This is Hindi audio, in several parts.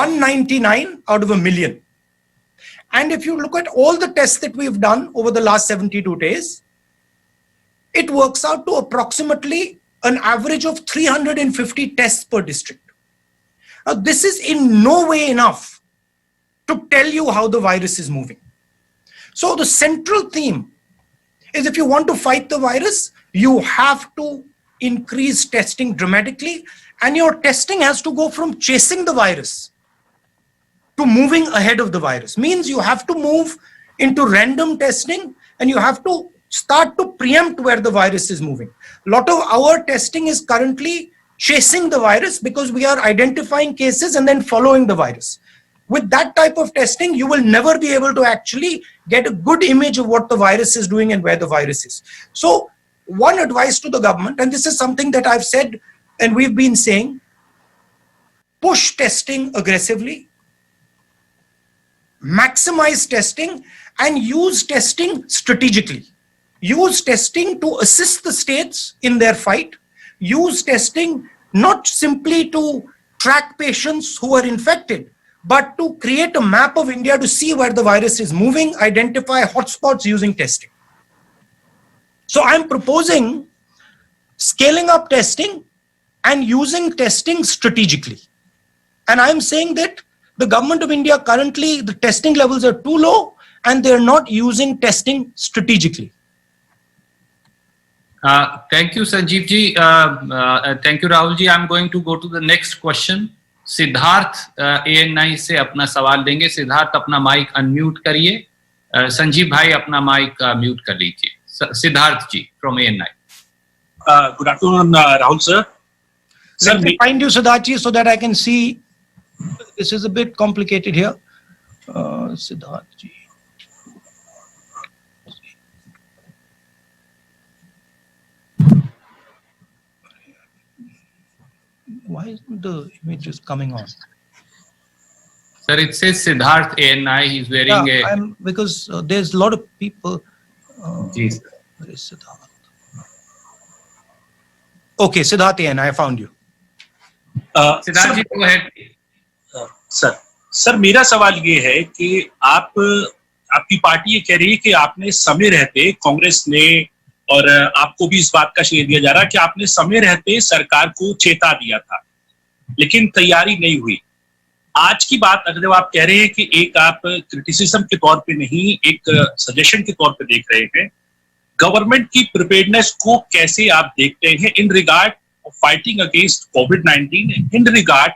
199 out of a million. And if you look at all the tests that we've done over the last 72 days, it works out to approximately an average of 350 tests per district. Now, this is in no way enough to tell you how the virus is moving. So the central theme is, if you want to fight the virus, you have to increase testing dramatically, and your testing has to go from chasing the virus to moving ahead of the virus. Means you have to move into random testing, and you have to start to preempt where the virus is moving. A lot of our testing is currently chasing the virus because we are identifying cases and then following the virus. With that type of testing, you will never be able to actually get a good image of what the virus is doing and where the virus is. So one advice to the government, and this is something that I've said and we've been saying, push testing aggressively, maximize testing, and use testing strategically. Use testing to assist the states in their fight. Use testing not simply to track patients who are infected, but to create a map of India to see where the virus is moving, identify hotspots using testing. So I'm proposing scaling up testing and using testing strategically. And I'm saying that the government of India currently, the testing levels are too low and they're not using testing strategically. Thank you, Sanjeev ji. Thank you, Rahul ji. I'm going to go to the next question. Siddharth AN9 से अपना सवाल देंगे. सिद्धार्थ अपना माइक अनम्यूट करिए. संजीव भाई अपना माइक म्यूट कर लीजिए. सिद्धार्थ जी from AN9. Good afternoon, Rahul sir. Let me find you, Siddharth ji, so that I can see. This is a bit complicated here. Siddharth ji. Why isn't the images coming on? Sir, it says Siddharth AN9. He's wearing because there's a lot of people. Yes. Where is Siddharth? Okay, Siddharth AN9, I found you. Siddharth ji, go ahead. Sir मेरा सवाल ये है कि आपकी पार्टी ये कह रही है कि आपने समय रहते, कांग्रेस ने और आपको भी इस बात का श्रेय दिया जा रहा है कि आपने समय रहते सरकार को चेता दिया था, लेकिन तैयारी नहीं हुई. आज की बात अगर आप कह रहे हैं कि एक आप क्रिटिसिज्म के तौर पे नहीं, एक सजेशन के तौर पे देख रहे हैं, गवर्नमेंट की प्रिपेयर्डनेस को कैसे आप देखते हैं in regard of fighting against covid, in regard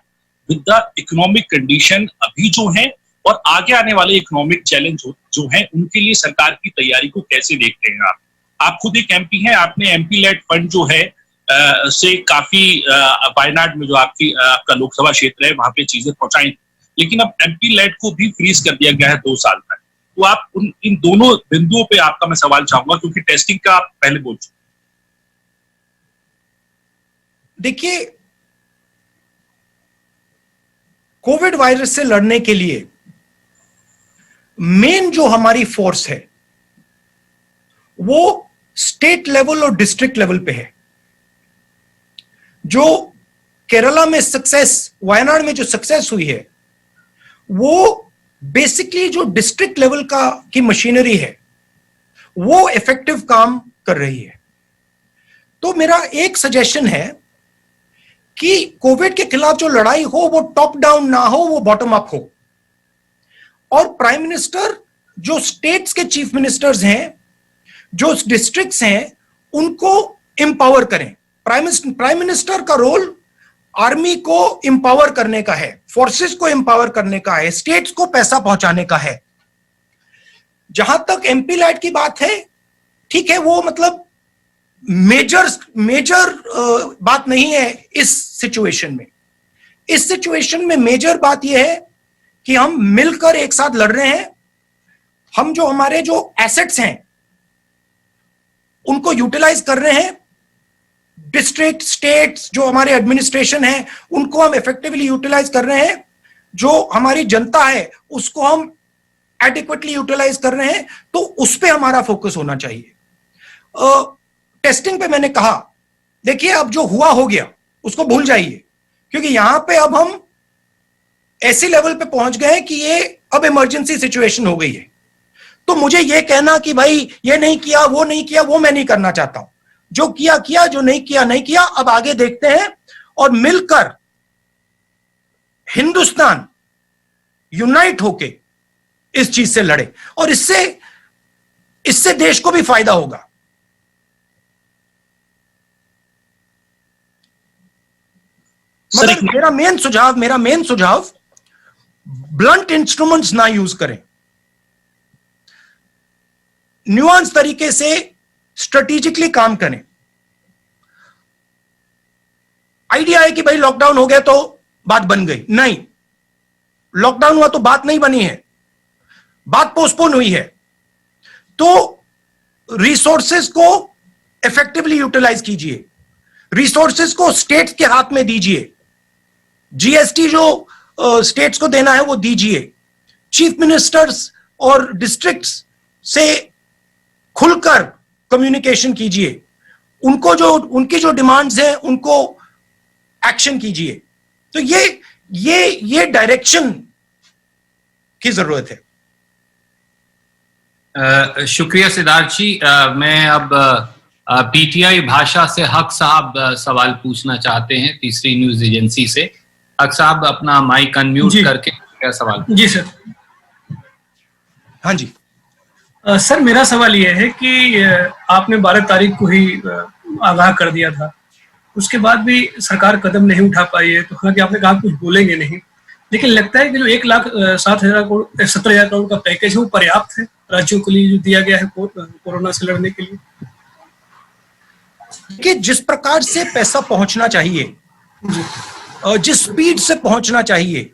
with the economic condition अभी जो है और आगे आने वाले इकोनॉमिक चैलेंज जो है, उनके लिए सरकार की तैयारी को कैसे देखते हैं आप खुद एक एमपी हैं, आपने एमपी लेड फंड जो है से काफी वायनाड में जो आपका लोकसभा क्षेत्र है वहां पे चीजें पहुंचाई, लेकिन अब एमपी लेड को भी फ्रीज कर दिया गया है 2 साल तक. तो आप इन दोनों बिंदुओं पे आपका मैं सवाल चाहूंगा, क्योंकि टेस्टिंग का आप पहले बोल चुके. देखिए, कोविड वायरस से लड़ने के लिए मेन जो हमारी फोर्स है वो स्टेट लेवल और डिस्ट्रिक्ट लेवल पे है. जो केरला में सक्सेस, वायनाड में जो सक्सेस हुई है, वो बेसिकली जो डिस्ट्रिक्ट लेवल की मशीनरी है वो इफेक्टिव काम कर रही है. तो मेरा एक सजेशन है कि कोविड के खिलाफ जो लड़ाई हो वो टॉप डाउन ना हो, वो बॉटम अप हो. और प्राइम मिनिस्टर, जो स्टेट्स के चीफ मिनिस्टर्स हैं, जो डिस्ट्रिक्ट्स हैं, उनको एम्पावर करें. प्राइम मिनिस्टर का रोल आर्मी को एम्पावर करने का है, फोर्सेस को एम्पावर करने का है, स्टेट्स को पैसा पहुंचाने का है. जहां तक एमपी लैड की बात है, ठीक है, वो मतलब मेजर बात नहीं है इस सिचुएशन में. इस सिचुएशन में मेजर बात यह है कि हम मिलकर एक साथ लड़ रहे हैं. हम जो हमारे जो एसेट्स हैं उनको यूटिलाइज कर रहे हैं. डिस्ट्रिक्ट, स्टेट्स, जो हमारे एडमिनिस्ट्रेशन है, उनको हम इफेक्टिवली यूटिलाइज कर रहे हैं. जो हमारी जनता है उसको हम एडिक्वेटली यूटिलाइज कर रहे हैं. तो उस पे हमारा फोकस होना चाहिए. टेस्टिंग पे मैंने कहा, देखिए अब जो हुआ हो गया उसको भूल जाइए, क्योंकि यहां पे अब हम ऐसी लेवल पे पहुंच गए कि ये अब इमरजेंसी सिचुएशन हो गई है। तो मुझे ये कहना कि भाई ये नहीं किया, वो नहीं किया, वो मैं नहीं करना चाहता हूं। जो किया किया, जो नहीं किया नहीं किया। अब आगे देखते हैं और मिलकर हिंदुस्तान यूनाइट होके इस चीज से लड़े और इससे देश को भी फायदा होगा। मतलब मेरा मेन सुझाव ब्लंट इंस्ट्रूमेंट्स ना यूज करें, न्यूआंस तरीके से स्ट्रेटेजिकली काम करें। आइडिया है कि भाई लॉकडाउन हो गया तो बात बन गई, नहीं, लॉकडाउन हुआ तो बात नहीं बनी है, बात पोस्टपोन हुई है। तो रिसोर्सेज को इफेक्टिवली यूटिलाइज कीजिए, रिसोर्सेज को स्टेट्स के हाथ में दीजिए, जीएसटी जो स्टेट्स को देना है वो दीजिए, चीफ मिनिस्टर्स और डिस्ट्रिक्ट्स से खुलकर कम्युनिकेशन कीजिए, उनकी जो डिमांड्स हैं उनको एक्शन कीजिए। तो ये डायरेक्शन की जरूरत है। शुक्रिया सिद्धार्थ जी। मैं अब पीटीआई भाषा से हक साहब सवाल पूछना चाहते हैं, तीसरी न्यूज एजेंसी से। हक साहब अपना माइक अनम्यूट करके क्या सवाल? जी सर। हाँ जी सर, मेरा सवाल यह है कि आपने 12 तारीख को ही आगाह कर दिया था, उसके बाद भी सरकार कदम नहीं उठा पाई है। तो हालांकि आपने कहा कुछ बोलेंगे नहीं, लेकिन लगता है कि जो 1,07,000 करोड़ का पैकेज है वो पर्याप्त है राज्यों के लिए जो दिया गया है कोरोना से लड़ने के लिए? कि जिस प्रकार से पैसा पहुंचना चाहिए, जिस स्पीड से पहुंचना चाहिए,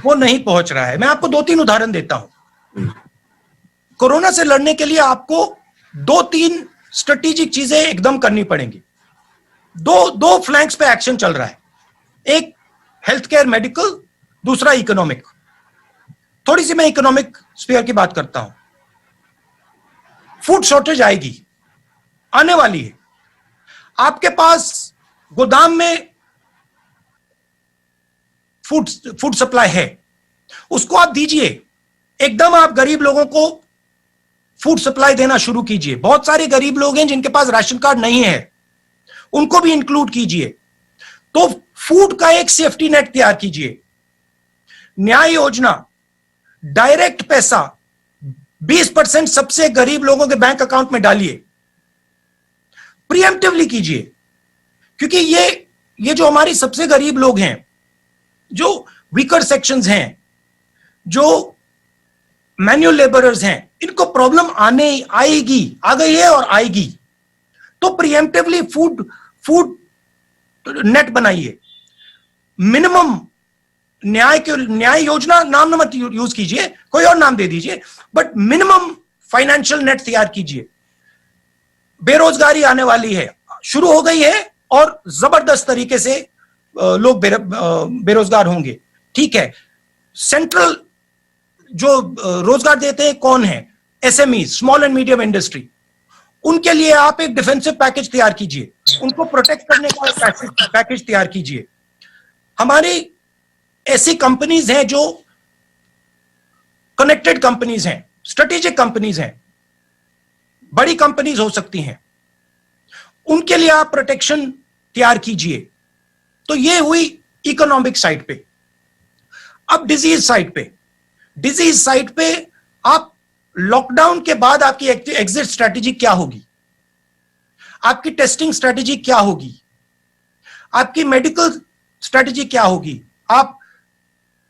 वो नहीं पहुंच रहा है। मैं आपको 2-3 उदाहरण देता हूं। कोरोना से लड़ने के लिए आपको 2-3 स्ट्रेटेजिक चीजें एकदम करनी पड़ेंगी। दो फ्लैंक्स पे एक्शन चल रहा है, एक हेल्थ केयर मेडिकल, दूसरा इकोनॉमिक। थोड़ी सी मैं इकोनॉमिक स्फीयर की बात करता हूं। फूड शॉर्टेज आएगी, आने वाली है। आपके पास गोदाम में फूड सप्लाई है, उसको आप दीजिए। एकदम आप गरीब लोगों को फूड सप्लाई देना शुरू कीजिए। बहुत सारे गरीब लोग हैं जिनके पास राशन कार्ड नहीं है, उनको भी इंक्लूड कीजिए। तो फूड का एक सेफ्टी नेट तैयार कीजिए। न्याय योजना, डायरेक्ट पैसा 20% सबसे गरीब लोगों के बैंक अकाउंट में डालिए, प्रीएम्प्टिवली कीजिए। क्योंकि ये जो हमारी सबसे गरीब लोग हैं, जो वीकर सेक्शंस हैं, जो मैन्युअल लेबरर्स हैं, इनको प्रॉब्लम आएगी, आ गई है और आएगी। तो प्रीएम्प्टिवली फूड नेट बनाइए। मिनिमम न्याय योजना नाम मत यूज कीजिए, कोई और नाम दे दीजिए, बट मिनिमम फाइनेंशियल नेट तैयार कीजिए। बेरोजगारी आने वाली है, शुरू हो गई है और जबरदस्त तरीके से लोग बेरोजगार होंगे। ठीक है, सेंट्रल जो रोजगार देते हैं कौन है? SME, small and medium industry. उनके लिए आप एक डिफेंसिव पैकेज तैयार कीजिए, उनको प्रोटेक्ट करने का एक पैकेज तैयार कीजिए। हमारी ऐसी कंपनीज हैं जो कनेक्टेड कंपनीज हैं, स्ट्रेटेजिक कंपनीज हैं, बड़ी कंपनीज हो सकती हैं, उनके लिए आप प्रोटेक्शन तैयार कीजिए। तो ये हुई इकोनॉमिक साइड पे। अब डिजीज साइड पे आप लॉकडाउन के बाद आपकी एग्जिट स्ट्रेटेजी क्या होगी, आपकी टेस्टिंग स्ट्रेटेजी क्या होगी, आपकी मेडिकल स्ट्रेटेजी क्या होगी, आप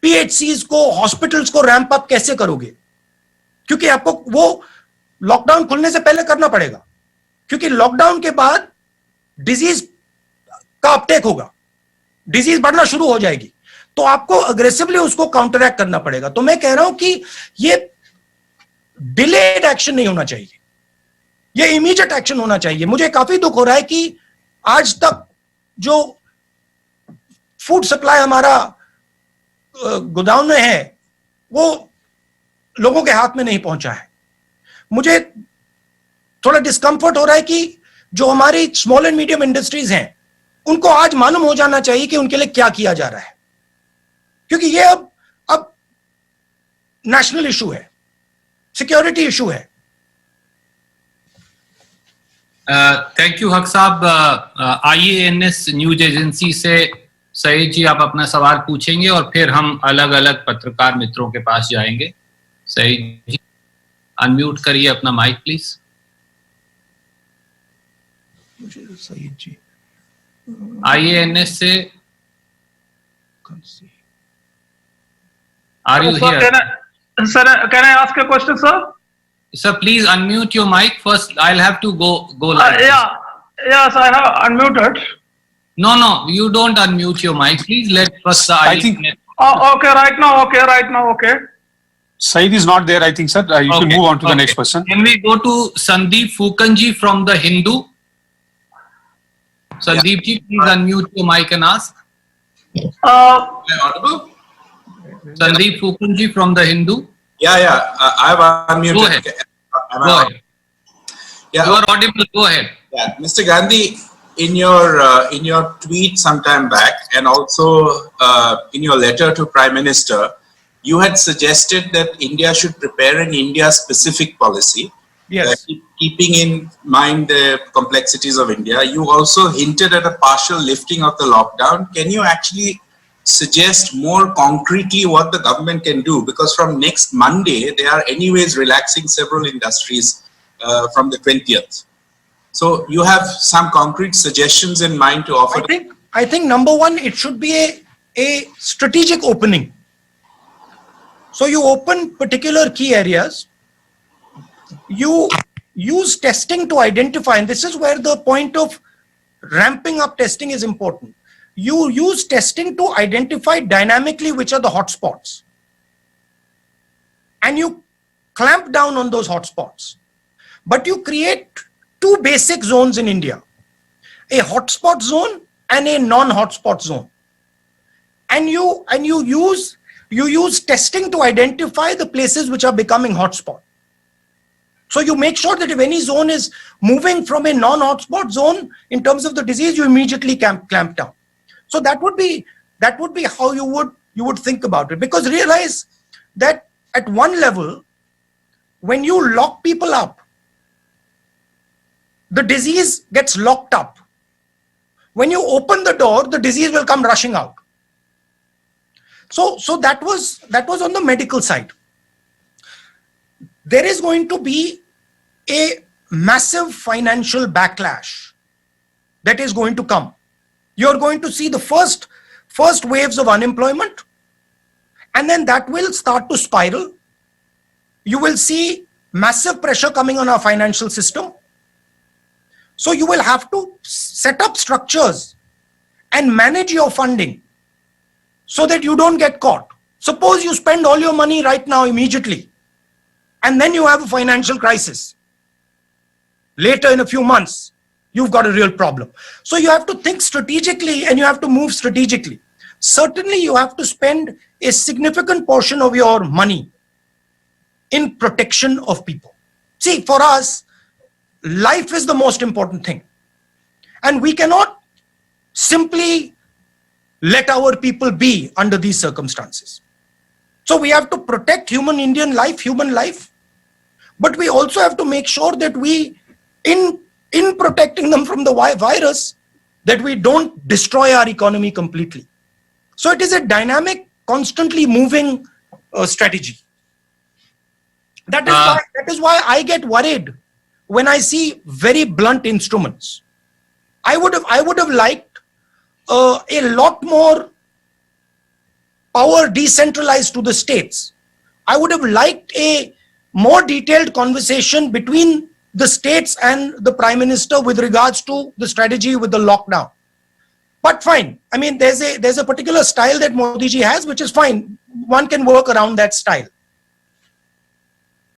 पीएचसीज को, हॉस्पिटल्स को रैंप अप कैसे करोगे? क्योंकि आपको वो लॉकडाउन खुलने से पहले करना पड़ेगा, क्योंकि लॉकडाउन के बाद डिजीज का अपटेक होगा, डिजीज बढ़ना शुरू हो जाएगी, तो आपको अग्रेसिवली उसको काउंटरैक्ट करना पड़ेगा। तो मैं कह रहा हूं कि ये डिलेड एक्शन नहीं होना चाहिए, ये इमीडिएट एक्शन होना चाहिए। मुझे काफी दुख हो रहा है कि आज तक जो फूड सप्लाई हमारा गोदाम में है वो लोगों के हाथ में नहीं पहुंचा है। मुझे थोड़ा डिस्कंफर्ट हो रहा है कि जो हमारी स्मॉल एंड मीडियम इंडस्ट्रीज हैं, उनको आज मालूम हो जाना चाहिए कि उनके लिए क्या किया जा रहा है। क्योंकि ये अब नेशनल इशू है, सिक्योरिटी इशू है। थैंक यू हक साहब। IANS न्यूज एजेंसी से सईद जी आप अपना सवाल पूछेंगे और फिर हम अलग अलग पत्रकार मित्रों के पास जाएंगे। सईद जी अनम्यूट करिए अपना mic please. Saeed ji IANS से are you here? Sir, can I ask a question, sir? Sir, please unmute your mic first. I'll have to go live. Yes, I have unmuted. No, you don't unmute your mic. Please let first the I think- Okay, right now, okay. Saeed is not there, I think, sir. You should Okay, move on to the okay. next person. Can we go to Sandeep Fukanji from The Hindu? Sandeep ji, please unmute your mic and ask. Audible? Sandeep Fukanji from The Hindu. Yeah. I've unmuted. Go ahead. Am I Go audible? ahead. Yeah. You are audible. Go ahead. Yeah. Mr. Gandhi, in your tweet sometime back, and also in your letter to Prime Minister, you had suggested that India should prepare an India-specific policy. Yes. Keeping in mind the complexities of India. You also hinted at a partial lifting of the lockdown. Can you actually suggest more concretely what the government can do? Because from next Monday, they are anyways relaxing several industries from the 20th. So you have some concrete suggestions in mind to offer? I think number one, it should be a strategic opening. So you open particular key areas. You use testing to identify, and this is where the point of ramping up testing is important. You use testing to identify dynamically which are the hotspots, and you clamp down on those hotspots. But you create two basic zones in India: a hotspot zone and a non-hotspot zone. And you use testing to identify the places which are becoming hotspot. So you make sure that if any zone is moving from a non-hotspot zone in terms of the disease, you immediately clamp down. So that would be how you would think about it. Because realize that at one level, when you lock people up, the disease gets locked up. When you open the door, the disease will come rushing out. So that was on the medical side. There is going to be a massive financial backlash that is going to come. You're going to see the first waves of unemployment, and then that will start to spiral. You will see massive pressure coming on our financial system. So you will have to set up structures and manage your funding so that you don't get caught. Suppose you spend all your money right now immediately, and then you have a financial crisis. Later in a few months, you've got a real problem. So you have to think strategically and you have to move strategically. Certainly you have to spend a significant portion of your money in protection of people. See, for us, life is the most important thing. And we cannot simply let our people be under these circumstances. So we have to protect human life, but we also have to make sure that we, in protecting them from the virus, that we don't destroy our economy completely. So it is a dynamic, constantly moving strategy. That is why I get worried when I see very blunt instruments. I would have liked a lot more power decentralized to the states. I would have liked a more detailed conversation between the states and the Prime Minister with regards to the strategy with the lockdown. But fine. I mean, there's a particular style that Modi ji has, which is fine. One can work around that style.